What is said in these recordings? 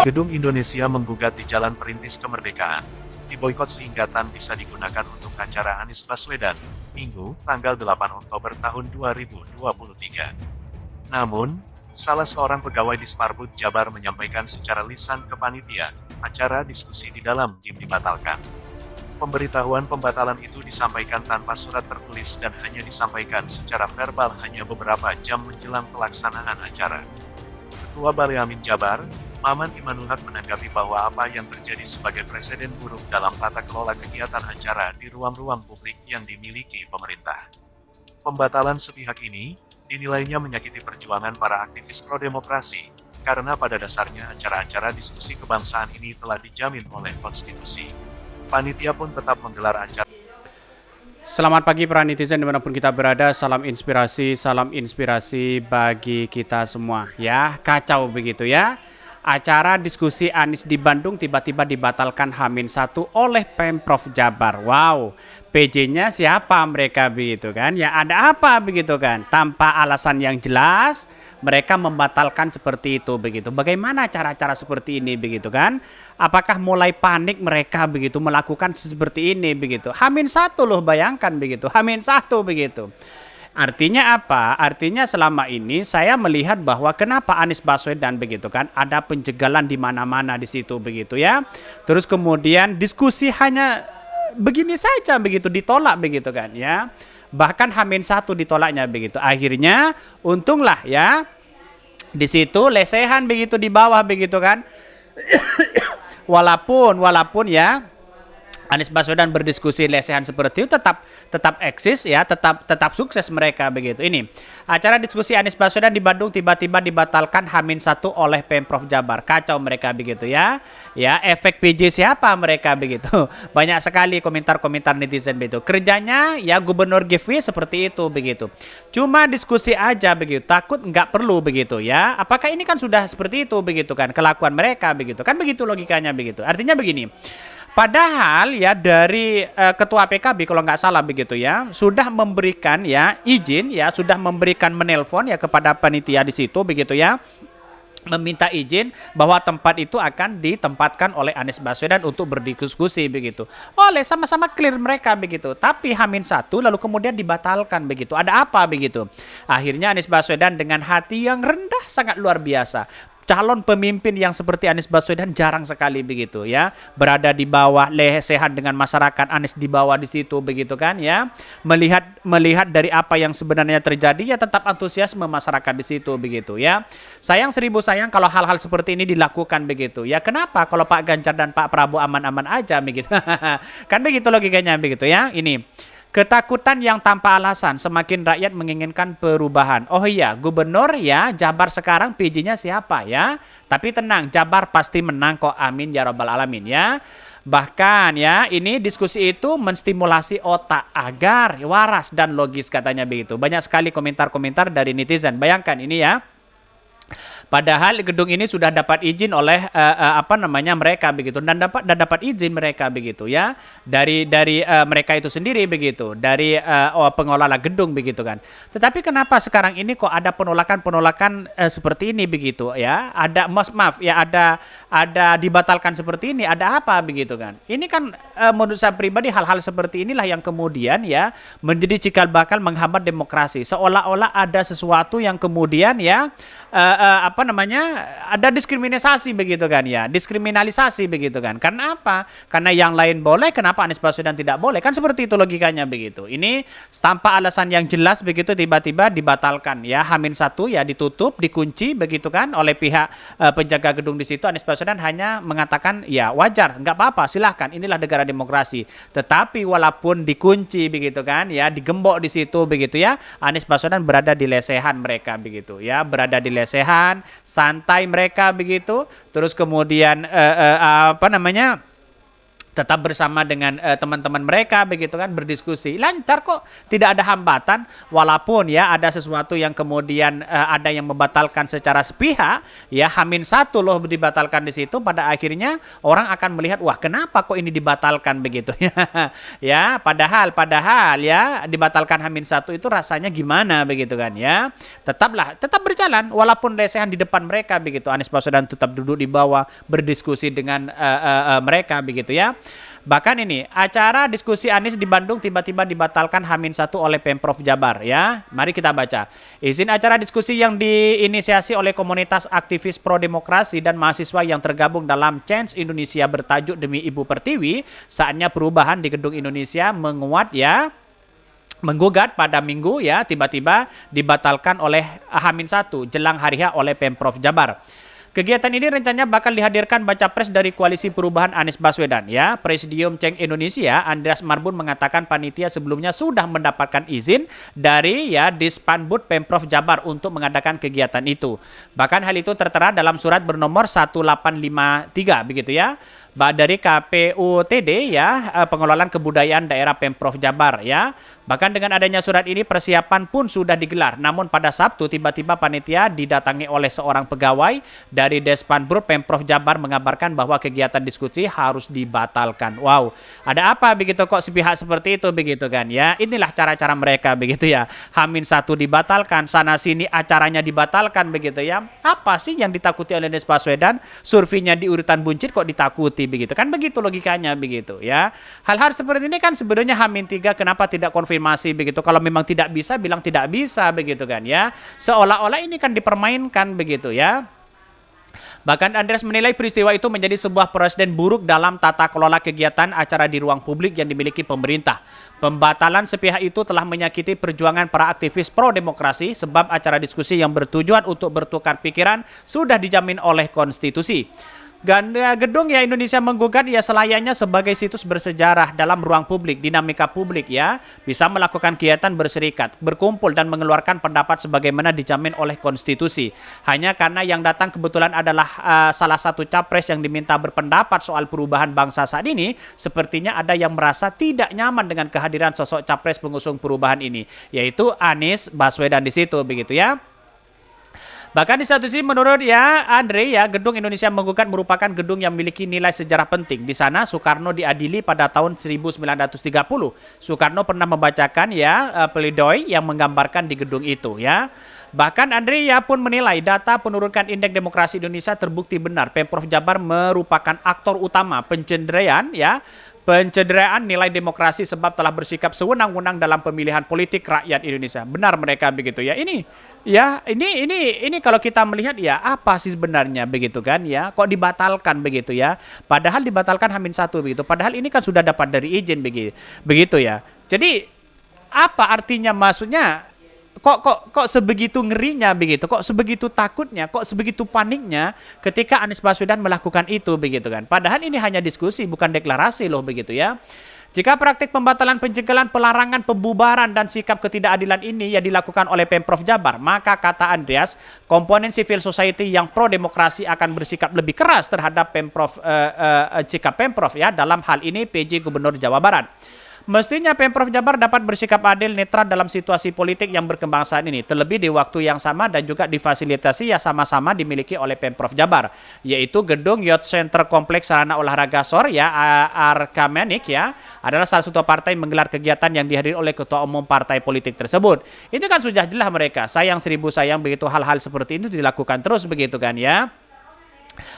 Gedung Indonesia menggugat di Jalan Perintis Kemerdekaan. Diboikot sehingga TAN bisa digunakan untuk acara Anies Baswedan, Minggu, tanggal 8 Oktober tahun 2023. Namun, salah seorang pegawai di Sparbud Jabar menyampaikan secara lisan ke panitia, acara diskusi di dalam GIM dibatalkan. Pemberitahuan pembatalan itu disampaikan tanpa surat tertulis dan hanya disampaikan secara verbal hanya beberapa jam menjelang pelaksanaan acara. Ketua Baleamin Jabar, Maman Imanul Haq menanggapi bahwa apa yang terjadi sebagai presiden buruk dalam tata kelola kegiatan acara di ruang-ruang publik yang dimiliki pemerintah. Pembatalan sepihak ini dinilainya menyakiti perjuangan para aktivis pro-demokrasi, karena pada dasarnya acara-acara diskusi kebangsaan ini telah dijamin oleh konstitusi. Panitia pun tetap menggelar acara. Selamat pagi para netizen dimanapun kita berada, salam inspirasi bagi kita semua. Ya, kacau begitu ya. Acara diskusi Anies di Bandung tiba-tiba dibatalkan H-1 oleh Pemprov Jabar. Wow, PJ-nya siapa mereka begitu kan? Ya ada apa begitu kan? Tanpa alasan yang jelas, mereka membatalkan seperti itu begitu. Bagaimana cara-cara seperti ini begitu kan? Apakah mulai panik mereka begitu melakukan seperti ini begitu? H-1 loh, bayangkan begitu. H-1 begitu. Artinya apa? Artinya selama ini saya melihat bahwa kenapa Anies Baswedan begitu kan, ada penjagalan di mana-mana di situ begitu ya. Terus kemudian diskusi hanya begini saja begitu, ditolak begitu kan ya. Bahkan H-1 ditolaknya begitu. Akhirnya untunglah ya di situ lesehan begitu di bawah begitu kan. walaupun ya Anies Baswedan berdiskusi lesehan seperti itu tetap eksis ya, tetap sukses mereka begitu. Ini acara diskusi Anies Baswedan di Bandung tiba-tiba dibatalkan H-1 oleh Pemprov Jabar. Kacau mereka begitu ya. Ya, efek PJ siapa mereka begitu. Banyak sekali komentar-komentar netizen begitu. Kerjanya ya Gubernur giveaway seperti itu begitu. Cuma diskusi aja begitu. Takut nggak perlu begitu ya. Apakah ini kan sudah seperti itu begitu kan kelakuan mereka begitu. Kan begitu logikanya begitu. Artinya begini. Padahal ya dari Ketua PKB kalau nggak salah begitu ya sudah memberikan ya izin ya, sudah memberikan menelpon ya kepada panitia di situ begitu ya, meminta izin bahwa tempat itu akan ditempatkan oleh Anies Baswedan untuk berdiskusi begitu. Oleh sama-sama clear mereka begitu. Tapi H-1 lalu kemudian dibatalkan begitu. Ada apa begitu? Akhirnya Anies Baswedan dengan hati yang rendah sangat luar biasa. Calon pemimpin yang seperti Anies Baswedan jarang sekali begitu ya, berada di bawah lesehan dengan masyarakat. Anies di bawah di situ begitu kan ya, melihat dari apa yang sebenarnya terjadi ya tetap antusiasme masyarakat di situ begitu ya. Sayang seribu sayang kalau hal-hal seperti ini dilakukan begitu ya. Kenapa kalau Pak Ganjar dan Pak Prabowo aman-aman aja begitu? Kan begitu logikanya begitu ya. Ini ketakutan yang tanpa alasan, semakin rakyat menginginkan perubahan. Oh iya, gubernur ya, Jabar sekarang PJ-nya siapa ya? Tapi tenang, Jabar pasti menang kok, amin ya rabbal alamin ya. Bahkan ya, ini diskusi itu menstimulasi otak agar waras dan logis katanya begitu. Banyak sekali komentar-komentar dari netizen. Bayangkan ini ya. Padahal gedung ini sudah dapat izin oleh mereka begitu, dan dapat izin mereka begitu ya dari mereka itu sendiri begitu, dari pengelola gedung begitu kan. Tetapi kenapa sekarang ini kok ada penolakan seperti ini begitu ya? Ada maaf ya, ada dibatalkan seperti ini, ada apa begitu kan? Ini kan menurut saya pribadi hal-hal seperti inilah yang kemudian ya menjadi cikal bakal menghambat demokrasi. Seolah-olah ada sesuatu yang kemudian ya ada diskriminasi begitu kan ya, diskriminalisasi begitu kan. Karena apa? Karena yang lain boleh, kenapa Anies Baswedan tidak boleh? Kan seperti itu logikanya begitu. Ini tanpa alasan yang jelas begitu tiba-tiba dibatalkan ya, H-1 ya, ditutup, dikunci begitu kan oleh pihak penjaga gedung di situ. Anies Baswedan hanya mengatakan ya wajar, nggak apa-apa, silahkan, inilah negara demokrasi. Tetapi walaupun dikunci begitu kan ya, digembok di situ begitu ya, Anies Baswedan berada di lesehan mereka begitu ya, berada di lesehan, santai mereka begitu. Terus kemudian tetap bersama dengan teman-teman mereka begitu kan, berdiskusi lancar kok, tidak ada hambatan, walaupun ya ada sesuatu yang kemudian ada yang membatalkan secara sepihak ya, H-1 loh dibatalkan di situ, pada akhirnya orang akan melihat wah kenapa kok ini dibatalkan begitu ya. Ya padahal ya dibatalkan H-1 itu rasanya gimana begitu kan ya, tetap berjalan walaupun lesehan di depan mereka begitu, Anies Baswedan tetap duduk di bawah berdiskusi dengan mereka begitu ya. Bahkan ini acara diskusi Anies di Bandung tiba-tiba dibatalkan H-1 oleh Pemprov Jabar ya. Mari kita baca. Izin acara diskusi yang diinisiasi oleh komunitas aktivis pro demokrasi dan mahasiswa yang tergabung dalam Change Indonesia bertajuk Demi Ibu Pertiwi, saatnya perubahan di Gedung Indonesia menguat ya. Menggugat pada Minggu ya, tiba-tiba dibatalkan oleh H-1 jelang hari H oleh Pemprov Jabar. Kegiatan ini rencananya bakal dihadirkan baca pres dari Koalisi Perubahan Anies Baswedan ya. Presidium Change Indonesia Andreas Marbun mengatakan panitia sebelumnya sudah mendapatkan izin dari ya Dispanbud Pemprov Jabar untuk mengadakan kegiatan itu. Bahkan hal itu tertera dalam surat bernomor 1853 begitu ya. Dari KPUTD ya, pengelolaan kebudayaan daerah Pemprov Jabar ya. Bahkan dengan adanya surat ini persiapan pun sudah digelar. Namun pada Sabtu tiba-tiba panitia didatangi oleh seorang pegawai dari Despanbud Pemprov Jabar mengabarkan bahwa kegiatan diskusi harus dibatalkan. Wow, ada apa begitu kok sepihak seperti itu begitu kan ya. Inilah cara-cara mereka begitu ya. H-1 dibatalkan, sana sini acaranya dibatalkan begitu ya. Apa sih yang ditakuti oleh Anies Baswedan? Surveinya di urutan buncit kok ditakuti begitu kan, begitu logikanya begitu ya. Hal-hal seperti ini kan sebenarnya H-3 kenapa tidak konfirmasi begitu, kalau memang tidak bisa bilang tidak bisa begitu kan ya, seolah-olah ini kan dipermainkan begitu ya. Bahkan Andreas menilai peristiwa itu menjadi sebuah presiden buruk dalam tata kelola kegiatan acara di ruang publik yang dimiliki pemerintah. Pembatalan sepihak itu telah menyakiti perjuangan para aktivis pro-demokrasi sebab acara diskusi yang bertujuan untuk bertukar pikiran sudah dijamin oleh konstitusi. Gedung ya Indonesia menggugat ya selayaknya sebagai situs bersejarah dalam ruang publik, dinamika publik ya, bisa melakukan kegiatan berserikat, berkumpul dan mengeluarkan pendapat sebagaimana dijamin oleh konstitusi. Hanya karena yang datang kebetulan adalah salah satu capres yang diminta berpendapat soal perubahan bangsa saat ini, sepertinya ada yang merasa tidak nyaman dengan kehadiran sosok capres pengusung perubahan ini, yaitu Anies Baswedan di situ begitu ya. Bahkan di satu sisi menurut ya Andre ya, Gedung Indonesia Menggugat merupakan gedung yang memiliki nilai sejarah penting. Di sana Soekarno diadili pada tahun 1930. Soekarno pernah membacakan ya pledoi yang menggambarkan di gedung itu ya. Bahkan Andre ya pun menilai data penurunkan indeks demokrasi Indonesia terbukti benar. Pemprov Jabar merupakan aktor utama pencederaan nilai demokrasi sebab telah bersikap sewenang-wenang dalam pemilihan politik rakyat Indonesia. Benar mereka begitu ya. Ini kalau kita melihat ya apa sih sebenarnya begitu kan ya, kok dibatalkan begitu ya, padahal dibatalkan H-1 begitu, padahal ini kan sudah dapat dari izin begitu ya. Jadi apa artinya, maksudnya kok sebegitu ngerinya begitu, kok sebegitu takutnya, kok sebegitu paniknya ketika Anies Baswedan melakukan itu begitu kan, padahal ini hanya diskusi bukan deklarasi loh begitu ya. Jika praktik pembatalan, pencegahan, pelarangan, pembubaran, dan sikap ketidakadilan ini yang dilakukan oleh Pemprov Jabar, maka kata Andreas, komponen civil society yang pro-demokrasi akan bersikap lebih keras terhadap sikap Pemprov ya, dalam hal ini PJ Gubernur Jawa Barat. Mestinya Pemprov Jabar dapat bersikap adil netral dalam situasi politik yang berkembang saat ini, terlebih di waktu yang sama dan juga difasilitasi ya sama-sama dimiliki oleh Pemprov Jabar, yaitu gedung Youth Center Kompleks Sarana Olahraga SOR ya, Arkamenik ya, adalah salah satu partai menggelar kegiatan yang dihadiri oleh ketua umum partai politik tersebut. Itu kan sudah jelas mereka sayang seribu sayang begitu, hal-hal seperti itu dilakukan terus begitu kan ya.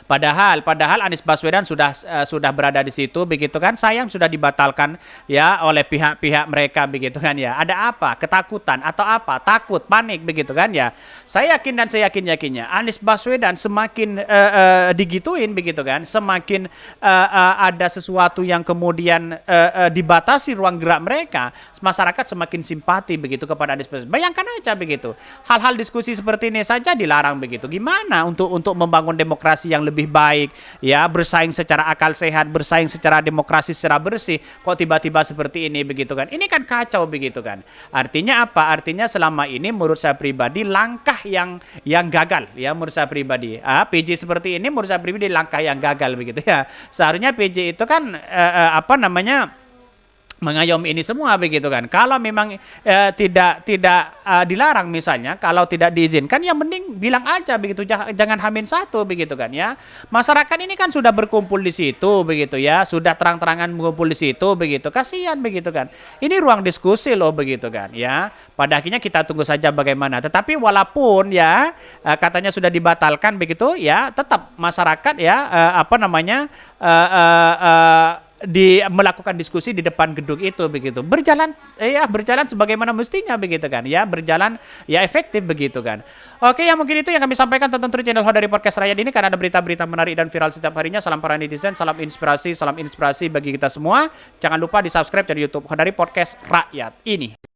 Padahal Anies Baswedan sudah berada di situ begitu kan, sayang sudah dibatalkan ya oleh pihak-pihak mereka begitu kan ya. Ada apa? Ketakutan atau apa? Takut, panik begitu kan ya. Saya yakin dan saya yakinnya Anies Baswedan semakin digituin begitu kan, semakin ada sesuatu yang kemudian dibatasi ruang gerak mereka, masyarakat semakin simpati begitu kepada Anies Baswedan. Bayangkan aja begitu, hal-hal diskusi seperti ini saja dilarang begitu. Gimana untuk membangun demokrasi demokrasi yang lebih baik, ya, bersaing secara akal sehat, bersaing secara demokrasi, secara bersih, kok tiba-tiba seperti ini begitu kan. Ini kan kacau begitu kan. Artinya apa? Artinya selama ini menurut saya pribadi langkah yang gagal ya menurut saya pribadi. PJ seperti ini menurut saya pribadi langkah yang gagal begitu ya. Seharusnya PJ itu kan mengayomi ini semua begitu kan. Kalau memang tidak dilarang misalnya, kalau tidak diizinkan ya mending bilang aja begitu, jangan H-1 begitu kan ya. Masyarakat ini kan sudah berkumpul di situ begitu ya, sudah terang-terangan berkumpul di situ begitu. Kasihan begitu kan. Ini ruang diskusi loh begitu kan ya. Pada akhirnya kita tunggu saja bagaimana. Tetapi walaupun ya katanya sudah dibatalkan begitu ya, tetap masyarakat ya melakukan diskusi di depan gedung itu begitu, berjalan sebagaimana mestinya begitu kan ya, berjalan ya efektif begitu kan. Oke, ya mungkin itu yang kami sampaikan tentang channel Hodari Podcast Rakyat ini, karena ada berita-berita menarik dan viral setiap harinya. Salam para netizen, salam inspirasi bagi kita semua. Jangan lupa di subscribe channel YouTube Hodari Podcast Rakyat ini.